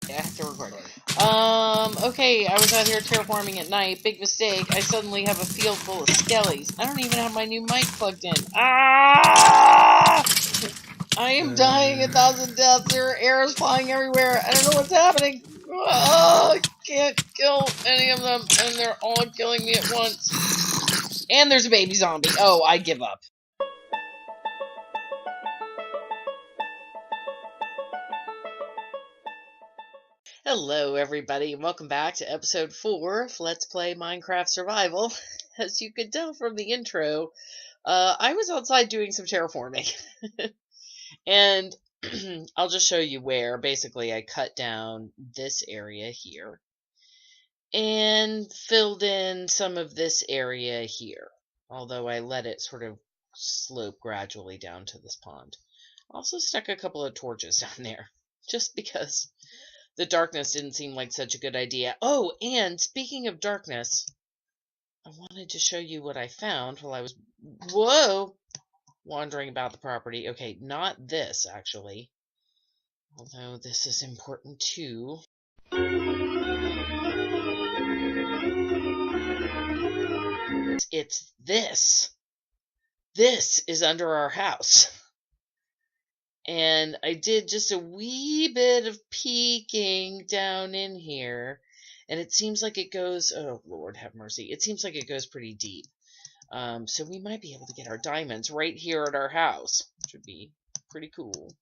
I have to record. Okay, I was out here terraforming at night. Big mistake. I suddenly have a field full of skellies. I don't even have my new mic plugged in. Ah! I am dying a thousand deaths. There are arrows flying everywhere. I don't know what's happening. I can't kill any of them, and they're all killing me at once. And there's a baby zombie. Oh, I give up. Hello, everybody, and welcome back to episode 4 of Let's Play Minecraft Survival. As you could tell from the intro, I was outside doing some terraforming. And I'll just show you where. Basically, I cut down this area here and filled in some of this area here, although I let it sort of slope gradually down to this pond. Also stuck a couple of torches down there, just because the darkness didn't seem like such a good idea. Oh, and speaking of darkness, I wanted to show you what I found while I was, wandering about the property. Okay, not this, actually. Although this is important, too. It's this. This is under our house. And I did just a wee bit of peeking down in here, and it seems like it goes, oh Lord have mercy, it seems like it goes pretty deep. So we might be able to get our diamonds right here at our house, which would be pretty cool.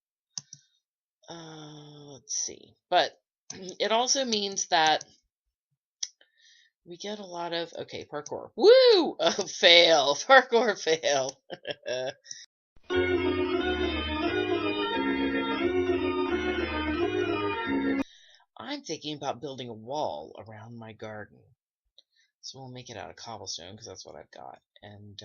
Let's see. But it also means that we get a lot of, okay, parkour. Woo! Oh, fail. Parkour fail. I'm thinking about building a wall around my garden. So we'll make it out of cobblestone, because that's what I've got. And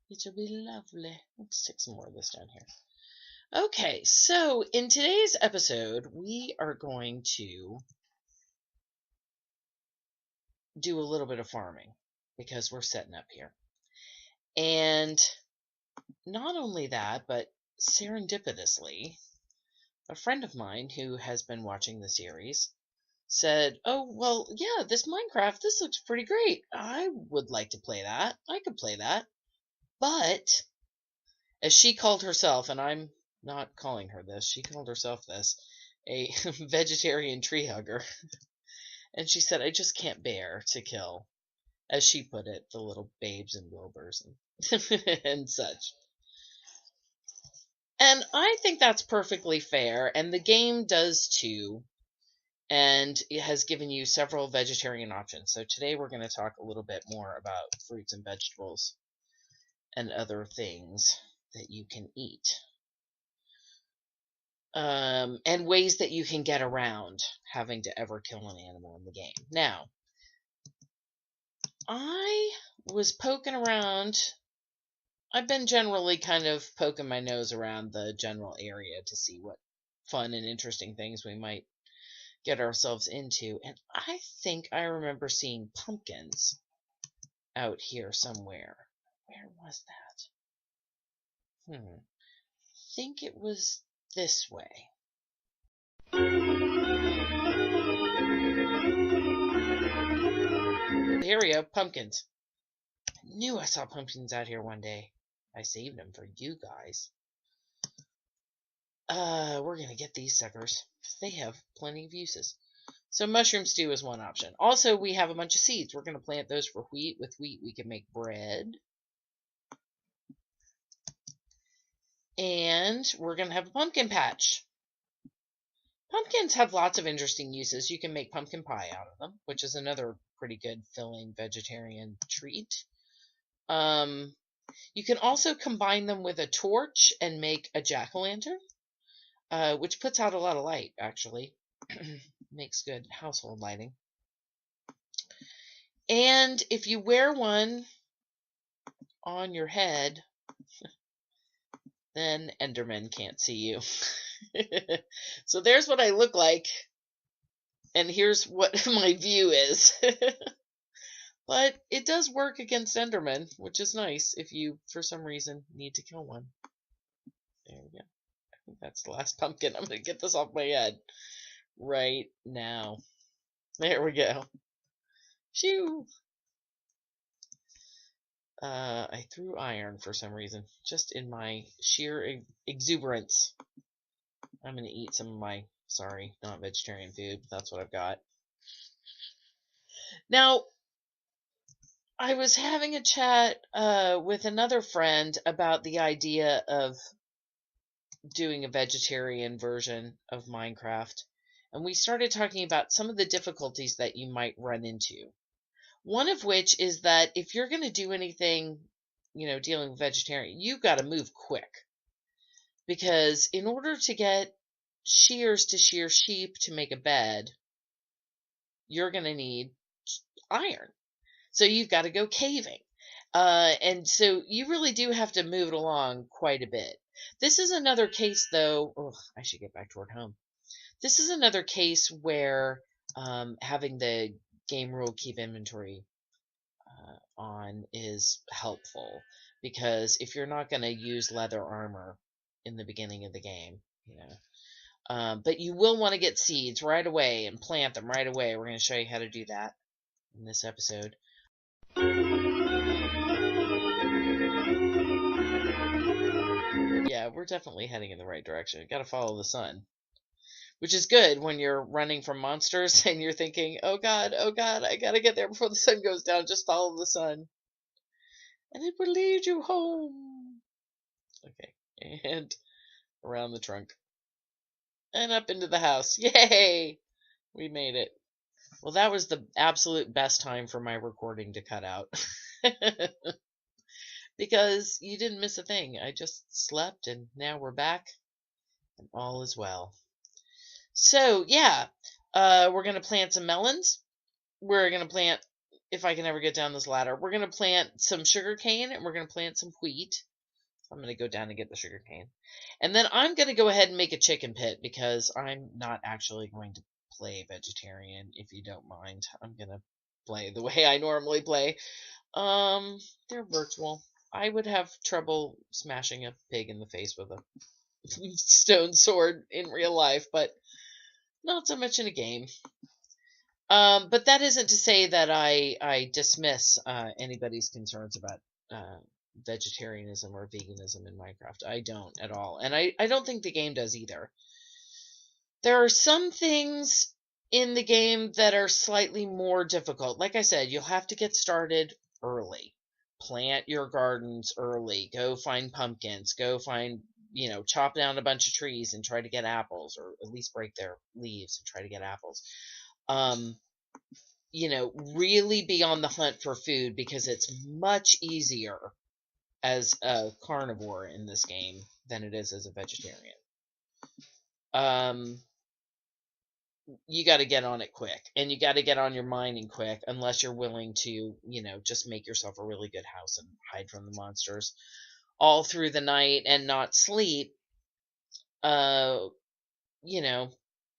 it'll be lovely. Let's stick some more of this down here. Okay, so in today's episode, we are going to do a little bit of farming, because we're setting up here. And not only that, but serendipitously, a friend of mine who has been watching the series said, oh, well, yeah, this Minecraft, this looks pretty great. I would like to play that. I could play that. But, as she called herself, and I'm not calling her this, she called herself this, a vegetarian tree hugger. And she said, I just can't bear to kill, as she put it, the little babes and wilburs and such. And I think that's perfectly fair, and the game does too. And it has given you several vegetarian options. So today we're going to talk a little bit more about fruits and vegetables and other things that you can eat. And ways that you can get around having to ever kill an animal in the game. Now, I was poking around. I've been generally kind of poking my nose around the general area to see what fun and interesting things we might get ourselves into, and I think I remember seeing pumpkins out here somewhere. Where was that? I think it was this way. Here we go, pumpkins. I knew I saw pumpkins out here one day. I saved them for you guys. We're gonna get these suckers. They have plenty of uses. So mushroom stew is one option. Also, we have a bunch of seeds. We're going to plant those for wheat. With wheat, we can make bread. And we're going to have a pumpkin patch. Pumpkins have lots of interesting uses. You can make pumpkin pie out of them, which is another pretty good filling vegetarian treat. You can also combine them with a torch and make a jack-o'-lantern, which puts out a lot of light, actually. Makes good household lighting. And if you wear one on your head, then Endermen can't see you. So there's what I look like, and here's what my view is. But it does work against Endermen, which is nice if you, for some reason, need to kill one. There we go. I think that's the last pumpkin. I'm going to get this off my head. right now. There we go. Shoo! I threw iron for some reason, just in my sheer exuberance. I'm gonna eat some of my, sorry, not vegetarian food. That's what I've got. Now, I was having a chat with another friend about the idea of doing a vegetarian version of Minecraft, and we started talking about some of the difficulties that you might run into. One of which is that if you're going to do anything, dealing with vegetarian, you've got to move quick. Because in order to get shears to shear sheep to make a bed, you're going to need iron. So you've got to go caving. And so you really do have to move it along quite a bit. This is another case, though. Oh, I should get back toward home. This is another case where having the game rule keep inventory on is helpful, because if you're not going to use leather armor in the beginning of the game, but you will want to get seeds right away and plant them right away. We're going to show you how to do that in this episode. Yeah, we're definitely heading in the right direction. Got to follow the sun, which is good when you're running from monsters and you're thinking, oh God, I got to get there before the sun goes down. Just follow the sun, and it will lead you home. Okay, and around the trunk and up into the house. Yay! We made it. Well, that was the absolute best time for my recording to cut out. Because you didn't miss a thing. I just slept, and now we're back, and all is well. So, yeah, we're going to plant some melons. We're going to plant, if I can ever get down this ladder, we're going to plant some sugar cane, and we're going to plant some wheat. I'm going to go down and get the sugar cane. And then I'm going to go ahead and make a chicken pit, because I'm not actually going to play vegetarian, if you don't mind. I'm going to play the way I normally play. They're virtual. I would have trouble smashing a pig in the face with a stone sword in real life, but not so much in a game. But that isn't to say that I dismiss anybody's concerns about vegetarianism or veganism in Minecraft. I don't at all. And I don't think the game does either. There are some things in the game that are slightly more difficult. Like I said, you'll have to get started early. Plant your gardens early. Go find pumpkins. Go find, chop down a bunch of trees and try to get apples, or at least break their leaves and try to get apples. Really be on the hunt for food, because it's much easier as a carnivore in this game than it is as a vegetarian. You got to get on it quick, and you got to get on your mining quick, unless you're willing to, just make yourself a really good house and hide from the monsters all through the night and not sleep.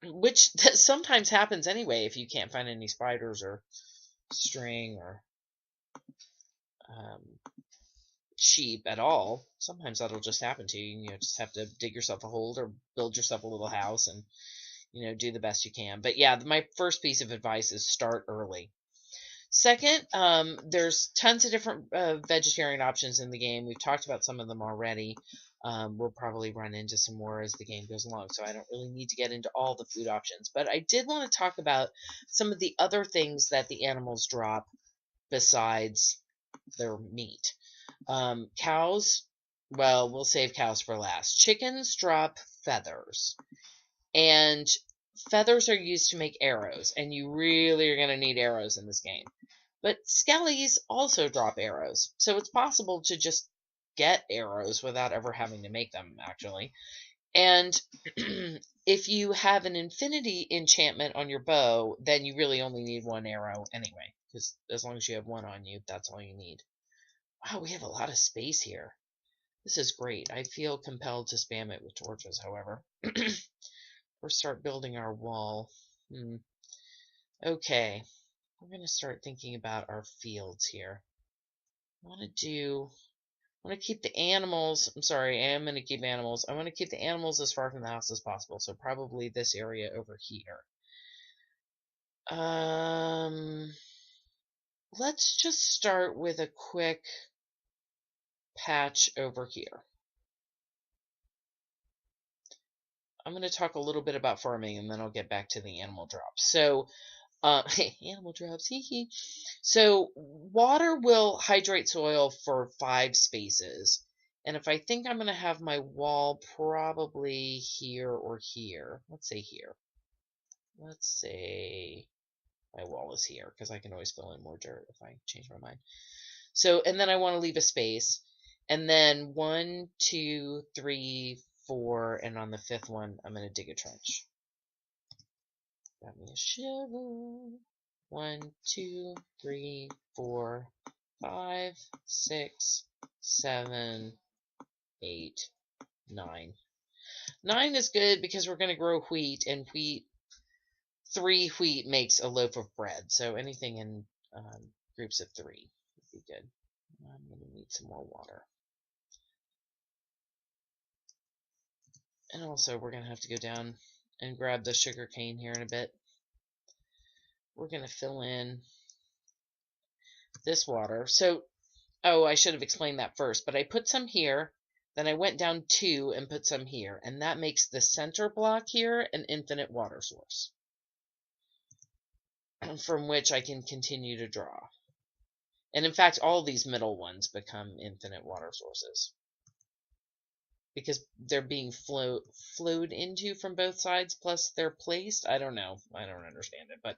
Which sometimes happens anyway if you can't find any spiders or string or sheep at all. Sometimes that'll just happen to you. You just have to dig yourself a hole or build yourself a little house and do the best you can. But yeah, my first piece of advice is start early. Second, there's tons of different vegetarian options in the game. We've talked about some of them already. We'll probably run into some more as the game goes along, so I don't really need to get into all the food options. But I did want to talk about some of the other things that the animals drop besides their meat. Cows, well, we'll save cows for last. Chickens drop feathers. And feathers are used to make arrows, and you really are going to need arrows in this game. But skellies also drop arrows, so it's possible to just get arrows without ever having to make them, actually. And if you have an infinity enchantment on your bow, then you really only need one arrow anyway, because as long as you have one on you, that's all you need. Wow, we have a lot of space here. This is great. I feel compelled to spam it with torches, however. Or start building our wall. Okay, we're going to start thinking about our fields here. I want to do I want to keep the animals. I'm sorry, I am going to keep animals. I want to keep the animals as far from the house as possible. So probably this area over here. Let's just start with a quick patch over here. I'm going to talk a little bit about farming, and then I'll get back to the animal drops. So, animal drops, hee hee. So, water will hydrate soil for 5 spaces. And if I think I'm going to have my wall probably here or here, let's say here. Let's say my wall is here, because I can always fill in more dirt if I change my mind. So, and then I want to leave a space. And then 1, 2, 3, 4, and on the 5th one, I'm going to dig a trench. Got me a shovel. 1, 2, 3, 4, 5, 6, 7, 8, 9. 9 is good because we're going to grow wheat, and 3 wheat makes a loaf of bread. So anything in groups of 3 would be good. I'm going to need some more water. And also, we're going to have to go down and grab the sugar cane here in a bit. We're going to fill in this water. So, I should have explained that first, but I put some here, then I went down 2 and put some here, and that makes the center block here an infinite water source from which I can continue to draw. And in fact, all these middle ones become infinite water sources, because they're being flowed into from both sides, plus they're placed. I don't know. I don't understand it. But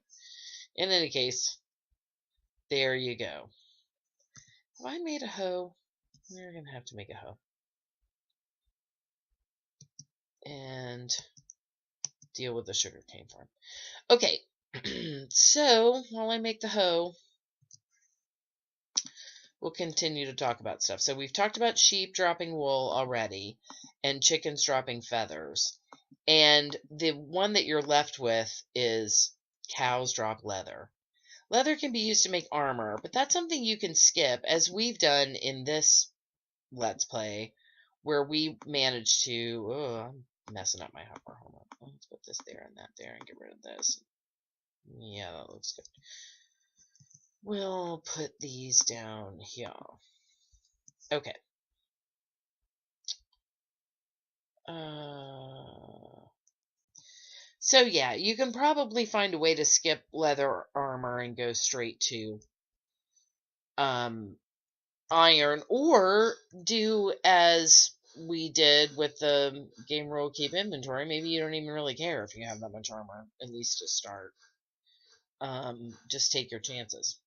in any case, there you go. Have I made a hoe? We're going to have to make a hoe. And deal with the sugarcane farm. Okay, so while I make the hoe, we'll continue to talk about stuff. So we've talked about sheep dropping wool already, and chickens dropping feathers. And the one that you're left with is cows drop leather. Leather can be used to make armor, but that's something you can skip, as we've done in this Let's Play, where we managed to... Oh, I'm messing up my hopper. Hold on. Let's put this there and that there and get rid of this. Yeah, that looks good. We'll put these down here. Okay. So yeah, you can probably find a way to skip leather armor and go straight to iron, or do as we did with the game rule keep inventory. Maybe you don't even really care if you have that much armor, at least to start. Just take your chances.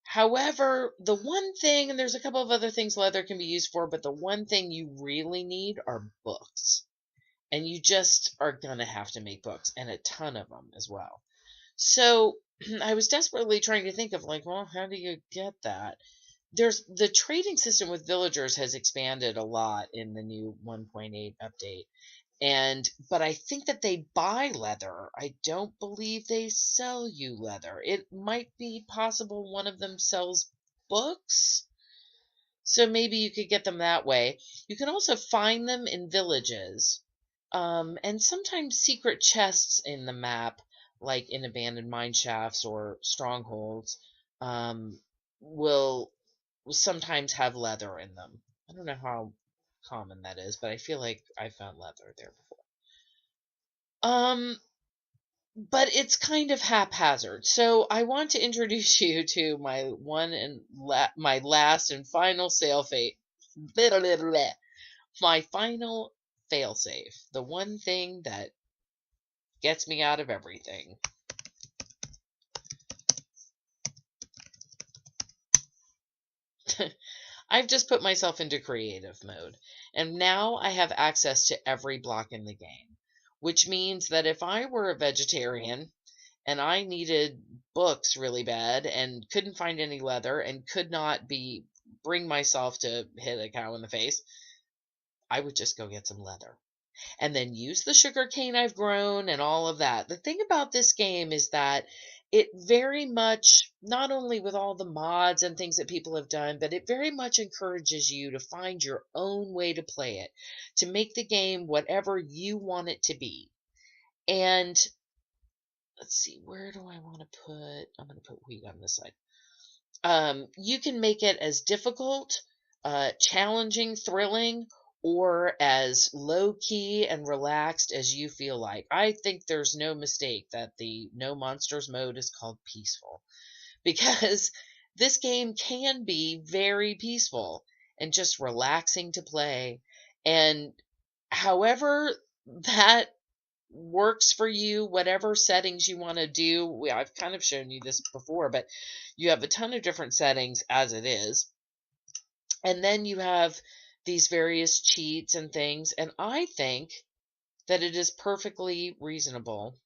However, the one thing, and there's a couple of other things leather can be used for, but the one thing you really need are books. And you just are going to have to make books, and a ton of them as well. So I was desperately trying to think of, like, well, how do you get that? There's the trading system with villagers has expanded a lot in the new 1.8 update. But I think that they buy leather. I don't believe they sell you leather. It might be possible one of them sells books. So maybe you could get them that way. You can also find them in villages. And sometimes secret chests in the map, like in abandoned mine shafts or strongholds, will sometimes have leather in them. I don't know how common that is, but I feel like I found leather there before. But it's kind of haphazard. So I want to introduce you to my my last and final my final failsafe. The one thing that gets me out of everything. I've just put myself into creative mode, and now I have access to every block in the game, which means that if I were a vegetarian and I needed books really bad and couldn't find any leather and could not bring myself to hit a cow in the face, I would just go get some leather and then use the sugar cane I've grown and all of that. The thing about this game is that it very much, not only with all the mods and things that people have done, but it very much encourages you to find your own way to play it, to make the game whatever you want it to be. And let's see, where do I want to put? I'm going to put wheat on this side. You can make it as difficult, challenging, thrilling, or as low key and relaxed as you feel like. I think there's no mistake that the No Monsters mode is called peaceful, because this game can be very peaceful and just relaxing to play. And however that works for you, whatever settings you want to do. I've kind of shown you this before, but you have a ton of different settings as it is. And then you have these various cheats and things. And I think that it is perfectly reasonable.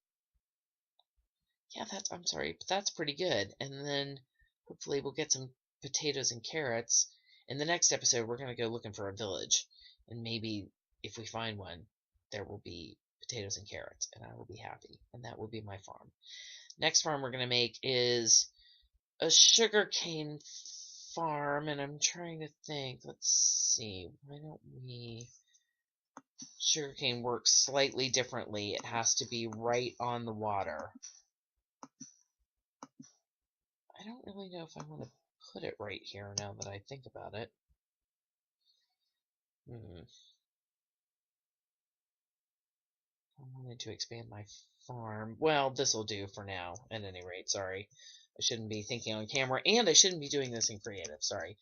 Yeah, I'm sorry, but that's pretty good. And then hopefully we'll get some potatoes and carrots. In the next episode, we're going to go looking for a village. And maybe if we find one, there will be potatoes and carrots, and I will be happy, and that will be my farm. Next farm we're going to make is a sugarcane farm, and I'm trying to think, let's see, why don't we, sugarcane works slightly differently. It has to be right on the water. I don't really know if I want to put it right here now that I think about it. I wanted to expand my farm. Well, this will do for now, at any rate. Sorry. I shouldn't be thinking on camera, and I shouldn't be doing this in creative. Sorry.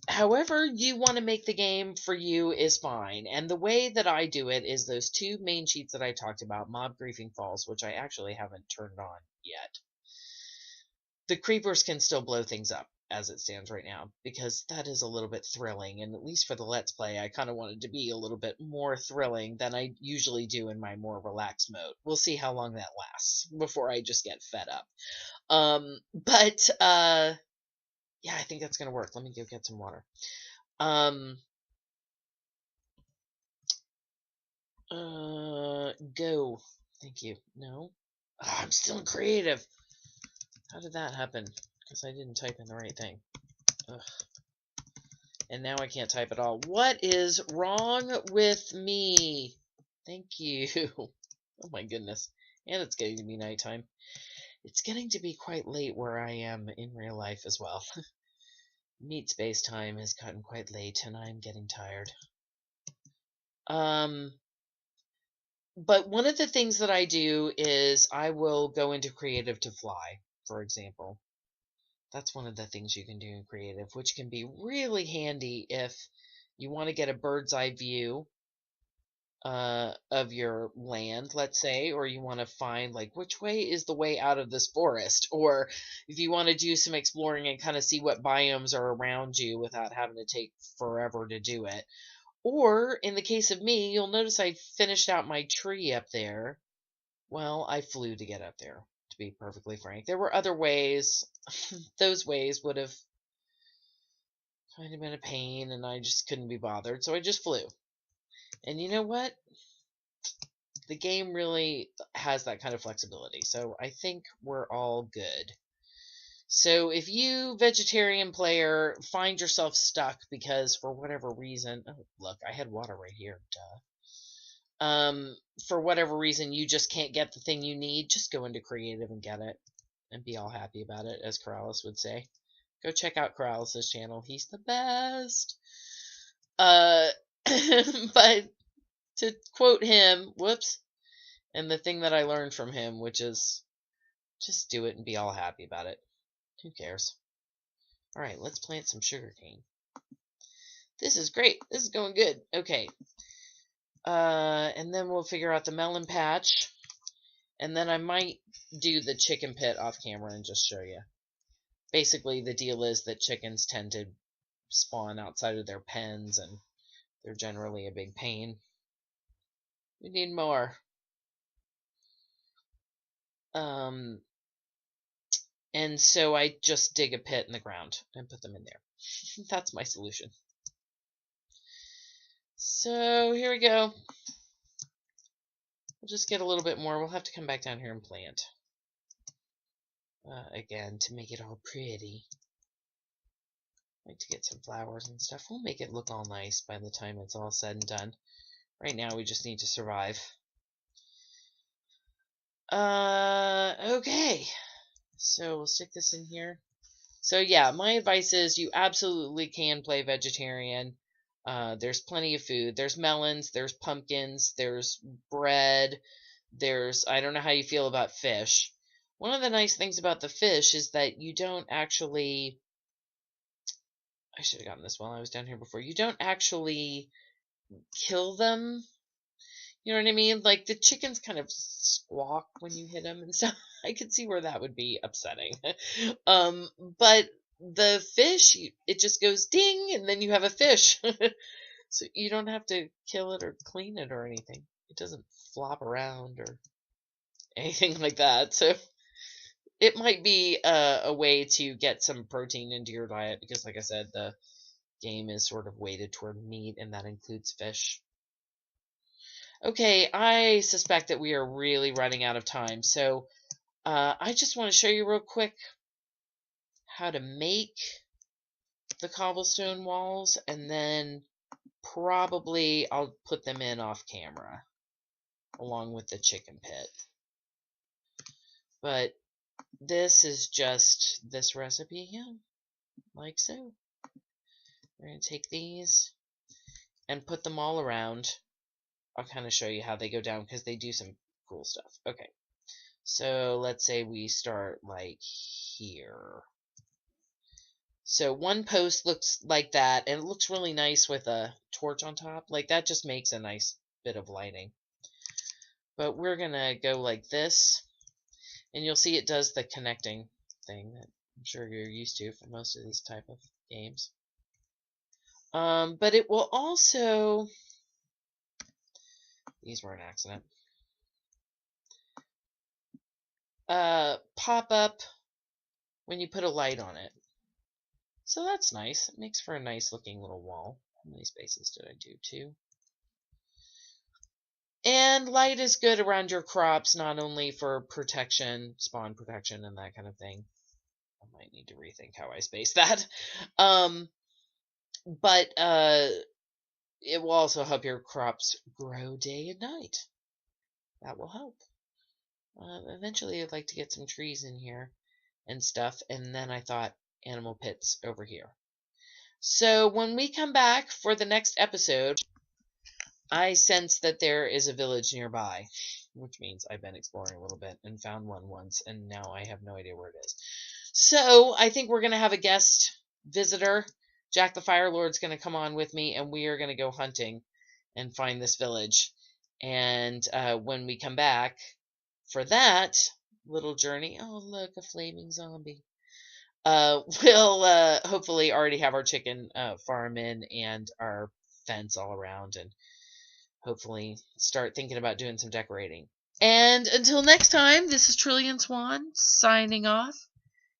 However you want to make the game for you is fine. And the way that I do it is those two main cheats that I talked about, Mob Griefing Falls, which I actually haven't turned on yet. The creepers can still blow things up as it stands right now, because that is a little bit thrilling, and at least for the Let's Play, I kind of wanted to be a little bit more thrilling than I usually do in my more relaxed mode. We'll see how long that lasts before I just get fed up. Yeah, I think that's going to work. Let me go get some water. Go. Thank you. No? Oh, I'm still in creative. How did that happen? Because I didn't type in the right thing. Ugh. And now I can't type at all. What is wrong with me? Thank you. Oh my goodness. And it's getting to be nighttime. It's getting to be quite late where I am in real life as well. Meat space time has gotten quite late and I'm getting tired. But one of the things that I do is I will go into creative to fly, for example. That's one of the things you can do in creative, which can be really handy if you want to get a bird's eye view of your land, let's say, or you want to find, like, which way is the way out of this forest, or if you want to do some exploring and kind of see what biomes are around you without having to take forever to do it. Or, in the case of me, you'll notice I finished out my tree up there. Well, I flew to get up there, to be perfectly frank. There were other ways. Those ways would have kind of been a pain, and I just couldn't be bothered, so I just flew. And you know what? The game really has that kind of flexibility, so I think we're all good. So if you, vegetarian player, find yourself stuck because for whatever reason, oh, look, I had water right here, duh. For whatever reason you just can't get the thing you need, just go into creative and get it and be all happy about it, as Corrales would say. Go check out Corrales' channel. He's the best. But to quote him, whoops, and the thing that I learned from him, which is just do it and be all happy about it. Who cares? All right, let's plant some sugarcane. This is great. This is going good. Okay. And then we'll figure out the melon patch. And then I might do the chicken pit off camera and just show you. Basically, the deal is that chickens tend to spawn outside of their pens, and they're generally a big pain. We need more. And so I just dig a pit in the ground and put them in there. That's my solution. So here we go. We'll just get a little bit more. We'll have to come back down here and plant again to make it all pretty. Like to get some flowers and stuff. We'll make it look all nice by the time it's all said and done. Right now we just need to survive. Okay. So we'll stick this in here. So yeah, my advice is you absolutely can play vegetarian. There's plenty of food. There's melons, there's pumpkins, there's bread, there's, I don't know how you feel about fish. One of the nice things about the fish is that you don't actually, I should have gotten this while I was down here before, you don't actually kill them. You know what I mean? Like the chickens kind of squawk when you hit them and stuff. I could see where that would be upsetting. But the fish, it just goes ding, and then you have a fish. So you don't have to kill it or clean it or anything. It doesn't flop around or anything like that. So it might be a way to get some protein into your diet because, like I said, the game is sort of weighted toward meat, and that includes fish. Okay, I suspect that we are really running out of time, so I just want to show you real quick how to make the cobblestone walls, and then probably I'll put them in off camera along with the chicken pit. But this is just this recipe here, like so. We're going to take these and put them all around. I'll kind of show you how they go down because they do some cool stuff. Okay, so let's say we start like here. So one post looks like that, and it looks really nice with a torch on top. Like that just makes a nice bit of lighting. But we're going to go like this, and you'll see it does the connecting thing that I'm sure you're used to for most of these type of games. But it will also... These were an accident. Pop up when you put a light on it. So that's nice. It makes for a nice looking little wall. How many spaces did I do? 2. And light is good around your crops, not only for protection, spawn protection, and that kind of thing. I might need to rethink how I space that. But it will also help your crops grow day and night. That will help. Eventually, I'd like to get some trees in here and stuff, and then I thought animal pits over here. So when we come back for the next episode, I sense that there is a village nearby, which means I've been exploring a little bit and found one once, and now I have no idea where it is. So I think we're going to have a guest visitor. Jack the Firelord's going to come on with me, and we are going to go hunting and find this village. And when we come back for that little journey, oh, look, a flaming zombie. We'll hopefully already have our chicken farm in and our fence all around, and hopefully start thinking about doing some decorating. And until next time, this is Trillian Swan signing off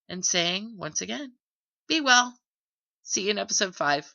and saying once again, be well. See you in episode 5.